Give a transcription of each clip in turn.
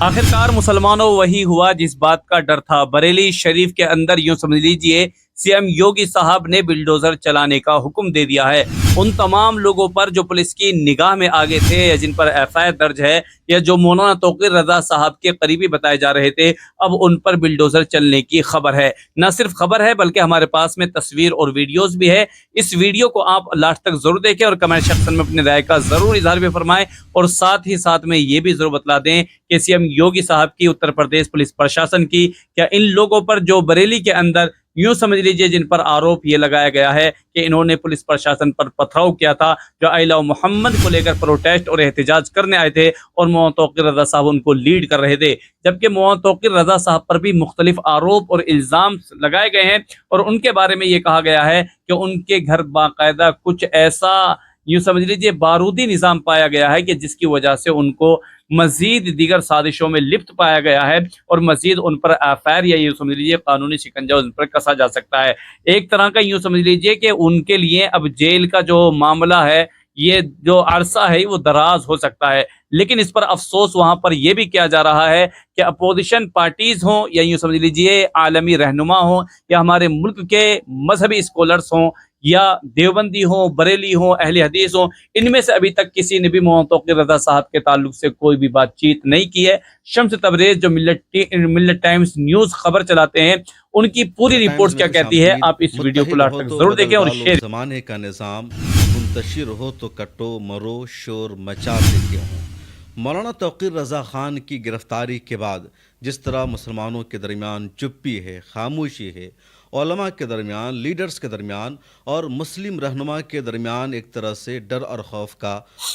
आखिरकार मुसलमानों वही हुआ जिस बात का डर था। बरेली शरीफ के अंदर यूं समझ लीजिए सीएम योगी साहब ने बिल्डोजर चलाने का हुक्म दे दिया है। उन तमाम लोगों पर जो पुलिस की निगाह में आगे थे या जिन पर एफआईआर दर्ज है या जो मौलाना तौकीर रजा साहब के करीबी बताए जा रहे थे, अब उन पर बिल्डोजर चलने की खबर है। न सिर्फ खबर है बल्कि हमारे पास में तस्वीर और वीडियोस भी है। इस वीडियो को आप लास्ट तक जरूर देखें और कमेंट सेक्शन में अपनी राय का जरूर इजहार भी फरमाएं और साथ ही साथ में ये भी जरूर बतला दें कि सीएम योगी साहब की, उत्तर प्रदेश पुलिस प्रशासन की, क्या इन लोगों पर जो बरेली के अंदर यूं समझ लीजिए जिन पर आरोप ये लगाया गया है कि इन्होंने पुलिस प्रशासन पर पथराव किया था, जो आइला मोहम्मद को लेकर प्रोटेस्ट और एहतजाज करने आए थे और मौलाना तौकीर रजा साहब उनको लीड कर रहे थे, जबकि मौलाना तौकीर रजा साहब पर भी मुख्तलिफ आरोप और इल्जाम लगाए गए हैं और उनके बारे में ये कहा गया है कि उनके घर बाकायदा कुछ ऐसा यूं समझ लीजिए बारूदी निज़ाम पाया गया है कि जिसकी वजह से उनको मजीद दीगर साजिशों में लिप्त पाया गया है और मजीद उन पर एफआईआर या यूं समझ लीजिए कानूनी शिकंजा उन पर कसा जा सकता है। एक तरह का यूं समझ लीजिए कि उनके लिए अब जेल का जो मामला है, ये जो अरसा है वो दराज हो सकता है। लेकिन इस पर अफसोस वहां पर यह भी किया जा रहा है कि अपोजिशन पार्टीज हों या यूं समझ लीजिए आलमी रहनुमा हों या हमारे मुल्क के मजहबी स्कॉलर्स हों या देवबंदी हों, बरेली हों, अहले हदीस हों, इनमें से अभी तक किसी ने भी मौलाना तौकीर रजा साहब के ताल्लुक से कोई भी बातचीत नहीं की है। शम्स तबरेज जो मिल्लत टाइम्स न्यूज खबर चलाते हैं, उनकी पूरी रिपोर्ट क्या कहती है, आप इस वीडियो को लास्ट तक जरूर देखें और शेयर। ज़माने का निज़ाम मुंतशिर हो तो कटो मरो शोर मचाते क्यों हो। मौलाना तौकीर रज़ा ख़ान की गिरफ़्तारी के बाद जिस तरह मुसलमानों के दरमियान चुप्पी है, खामोशी है, उलमा के दरमियान, लीडर्स के दरमियान और मुस्लिम रहनुमा के दरमियान एक तरह से डर और खौफ का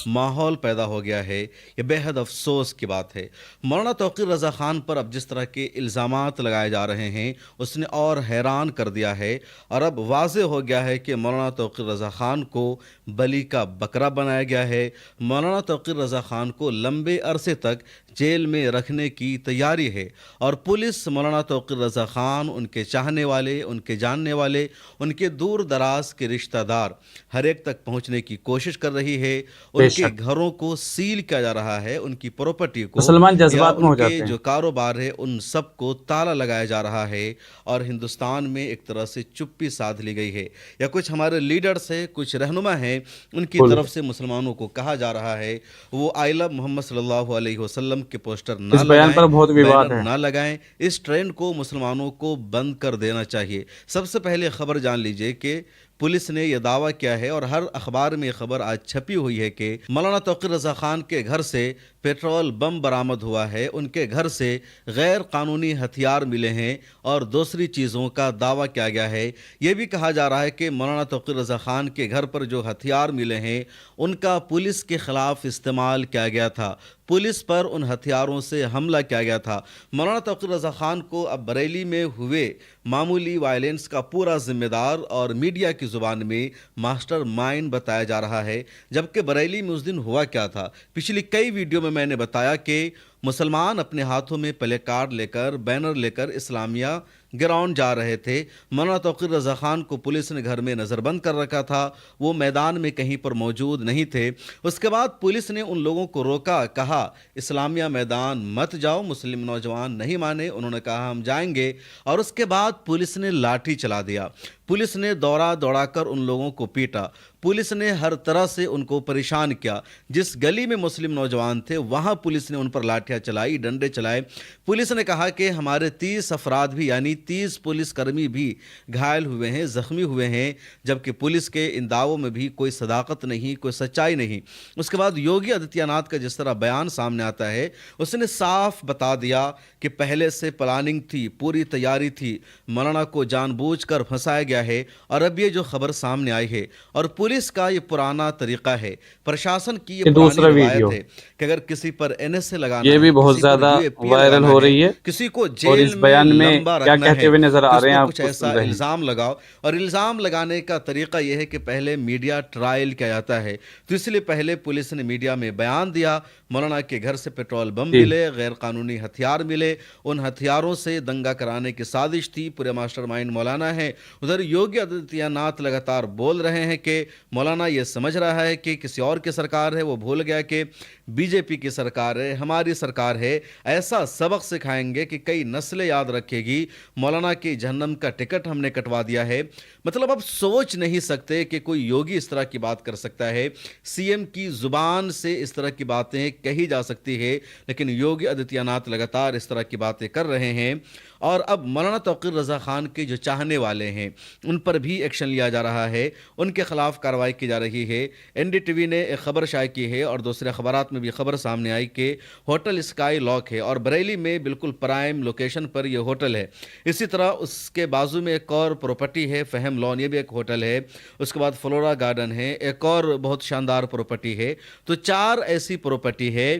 माहौल पैदा हो गया है, ये बेहद अफसोस की बात है। मौलाना तौकीर रज़ा ख़ान पर अब जिस तरह के इल्ज़ामात लगाए जा रहे हैं उसने और हैरान कर दिया है और अब वाज़े हो गया है कि मौलाना तौकीर रज़ा ख़ान को बली का बकरा बनाया गया है। मौलाना तौकीर रज़ा ख़ान को लंबे अरसे तक जेल में रखने की तैयारी है और पुलिस मौलाना तौकीर रज़ा ख़ान, उनके चाहने वाले, उनके जानने वाले, उनके दूर दराज के रिश्तेदार हर एक तक पहुंचने की कोशिश कर रही है। उनके घरों को सील किया जा रहा है, उनकी प्रॉपर्टी को, मुसलमान जज्बात में हो जाते उनके हैं। जो कारोबार है उन सब को ताला लगाया जा रहा है और हिंदुस्तान में एक तरह से चुप्पी साध ली गई है। या कुछ हमारे लीडर्स है, कुछ रहनुमा हैं, उनकी तरफ से मुसलमानों को कहा जा रहा है वो आइला मोहम्मद सल्लल्लाहु अलैहि वसल्लम के पोस्टर ना लगाएं, बैनर ना लगाएं। इस ट्रेंड को मुसलमानों को बंद कर देना चाहिए। सबसे पहले खबर जान लीजिए कि पुलिस ने यह दावा किया है और हर अखबार में खबर आज छपी हुई है कि मौलाना तौकीर रज़ा ख़ान के घर से पेट्रोल बम बरामद हुआ है, उनके घर से गैर कानूनी हथियार मिले हैं और दूसरी चीज़ों का दावा किया गया है। यह भी कहा जा रहा है कि मौलाना तौकीर रज़ा ख़ान के घर पर जो हथियार मिले हैं उनका पुलिस के ख़िलाफ़ इस्तेमाल किया गया था, पुलिस पर उन हथियारों से हमला किया गया था। मौलाना तौकीर रज़ा ख़ान को अब बरेली में हुए मामूली वायलेंस का पूरा जिम्मेदार और मीडिया की ज़ुबान में मास्टर माइंड बताया जा रहा है, जबकि बरेली में उस दिन हुआ क्या था। पिछली कई वीडियो में मैंने बताया कि मुसलमान अपने हाथों में प्ले कार्ड लेकर, बैनर लेकर इस्लामिया ग्राउंड जा रहे थे। मौलाना तौकीर रज़ा ख़ान को पुलिस ने घर में नज़रबंद कर रखा था, वो मैदान में कहीं पर मौजूद नहीं थे। उसके बाद पुलिस ने उन लोगों को रोका, कहा इस्लामिया मैदान मत जाओ। मुस्लिम नौजवान नहीं माने, उन्होंने कहा हम जाएंगे और उसके बाद पुलिस ने लाठी चला दिया। पुलिस ने दौड़ा कर उन लोगों को पीटा, पुलिस ने हर तरह से उनको परेशान किया। जिस गली में मुस्लिम नौजवान थे वहाँ पुलिस ने उन पर लाठियाँ चलाई, डंडे चलाए। पुलिस ने कहा कि हमारे 30 अफराद भी यानी 30 पुलिसकर्मी भी घायल हुए हैं, ज़ख्मी हुए हैं, जबकि पुलिस के इन दावों में भी कोई सदाकत नहीं, कोई सच्चाई नहीं। उसके बाद योगी आदित्यनाथ का जिस तरह बयान सामने आता है उसने साफ बता दिया कि पहले से प्लानिंग थी, पूरी तैयारी थी, मौलाना को जानबूझकर फंसाया गया है। और अब ये जो खबर सामने आई है और पुलिस का ये पुराना तरीका है, प्रशासन की ये पुरानी रवायत है कि अगर किसी पर एनएसए लगाना ये भी है, बहुत किसी पर ज्यादा यूएपी वायरल लगाना हो है, रही है किसी को और जेल इस में बयान में लंबा क्या रखना कहते है, हुए नजर आ तो रहे हैं उसको आप कुछ सुन ऐसा रहे हैं। इल्ज़ाम लगाओ। और इल्ज़ाम लगाने का तरीका यह है कि पहले मीडिया ट्रायल किया जाता है, तो इसलिए पहले पुलिस ने मीडिया में बयान दिया मौलाना के घर से पेट्रोल बम मिले, गैर कानूनी हथियार मिले, उन हथियारों से दंगा कराने की साजिश थी, पूरे मास्टरमाइंड मौलाना है। उधर योगी आदित्यनाथ लगातार बोल रहे हैं कि मौलाना ये समझ रहा है कि किसी और की सरकार है, वो भूल गया कि बीजेपी की सरकार है, हमारी सरकार है। ऐसा सबक सिखाएंगे कि कई नस्लें याद रखेगी। मौलाना की जहन्नम का टिकट हमने कटवा दिया है। मतलब अब सोच नहीं सकते कि कोई योगी इस तरह की बात कर सकता है। सीएम की जुबान से इस तरह की बातें कही जा सकती है, लेकिन योगी आदित्यनाथ लगातार इस तरह की बातें कर रहे हैं। और अब मौलाना तौकीर रज़ा खान के जो चाहने वाले हैं उन पर भी एक्शन लिया जा रहा है, उनके खिलाफ कार्रवाई की जा रही है। एनडीटीवी ने एक खबर शाये की है और दूसरे अखबारात में भी खबर सामने आई कि होटल स्काई लॉक है और बरेली में बिल्कुल प्राइम लोकेशन पर यह होटल है। इसी तरह उसके बाजू में एक और प्रॉपर्टी है फहम लॉन, ये भी एक होटल है। उसके बाद फ्लोरा गार्डन है, एक और बहुत शानदार प्रॉपर्टी है। तो 4 ऐसी प्रॉपर्टी है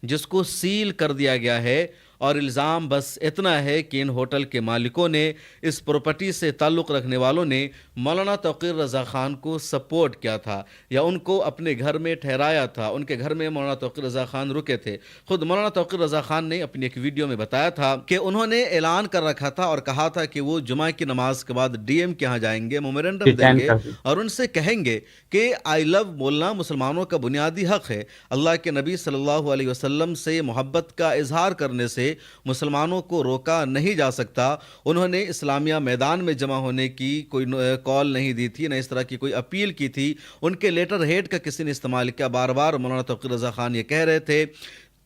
जिसको सील कर दिया गया है और इल्ज़ाम बस इतना है कि इन होटल के मालिकों ने, इस प्रॉपर्टी से ताल्लुक़ रखने वालों ने मौलाना तौकीर रज़ा खान को सपोर्ट किया था या उनको अपने घर में ठहराया था। उनके घर में मौलाना तौकीर रज़ा खान रुके थे। खुद मौलाना तौकीर रज़ा खान ने अपनी एक वीडियो में बताया था कि उन्होंने ऐलान कर रखा था और कहा था कि वो जुमा की नमाज के बाद डीएम के यहाँ जाएंगे, मेमोरेंडम देंगे और उनसे कहेंगे कि आई लव बोलना मुसलमानों का बुनियादी हक़ है। अल्लाह के नबी सल्लल्लाहु अलैहि वसल्लम से मोहब्बत का इजहार करने से मुसलमानों को रोका नहीं जा सकता। उन्होंने इस्लामिया मैदान में जमा होने की कोई कॉल नहीं दी थी, न इस तरह की कोई अपील की थी। उनके लेटर हेड का किसी ने इस्तेमाल किया। बार बार मौलाना तौकीर रज़ा खान ये कह रहे थे।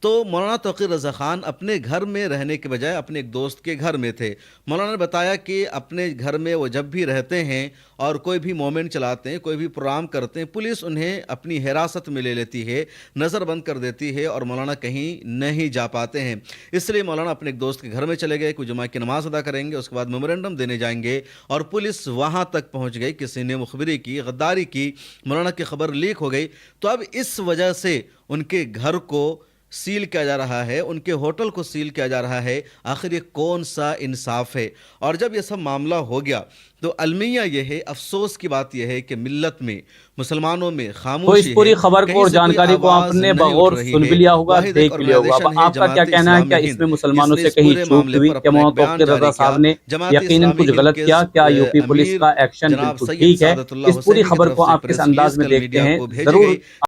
तो मौलाना तौकीर रज़ा खान अपने घर में रहने के बजाय अपने एक दोस्त के घर में थे। मौलाना ने बताया कि अपने घर में वो जब भी रहते हैं और कोई भी मोमेंट चलाते हैं, कोई भी प्रोग्राम करते हैं, पुलिस उन्हें अपनी हिरासत में ले लेती है, नज़र बंद कर देती है और मौलाना कहीं नहीं जा पाते हैं। इसलिए मौलाना अपने एक दोस्त के घर में चले गए, कोई जुमा की नमाज़ अदा करेंगे, उसके बाद मेमोरेंडम देने जाएंगे और पुलिस वहाँ तक पहुँच गई। किसी ने मुखबिरी की, गद्दारी की, मौलाना की खबर लीक हो गई। तो अब इस वजह से उनके घर को सील किया जा रहा है, उनके होटल को सील किया जा रहा है। आखिर ये कौन सा इंसाफ है? और जब ये सब मामला हो गया तो अलमिया ये है, अफसोस की बात यह है कि मिल्लत में, मुसलमानों में तो खामोशी इस पूरी है। खबर कहीं को और से कोई जानकारी को आवाज आपने नहीं बगौर उठ रही सुन भी है। लिया होगा, वाहिद एक देख भी लिया होगा। अब ऑर्गेनाइजेशन है आपका क्या जमात कहना है? क्या इस्लामी इसमें हिंद, मुसलमानों जिसने से इस कहीं पूरे चूक मामले हुई पर क्या? अपना एक मौलाना बयान तौकीर जारी रज़ा किया। साहब ने जमात यकीनन इस्लामी कुछ हिंद गलत के किया? क्या यूपी पुलिस अमीर का एक्शन जनाब बिल्कुल सैयद ठीक है? सादतुल्लाह इस पूरी हुसैनी की खबर तरफ को से आप किस प्रेस अंदाज रिलीज में कल देखते मीडिया हैं, को भेजी जरूर गई।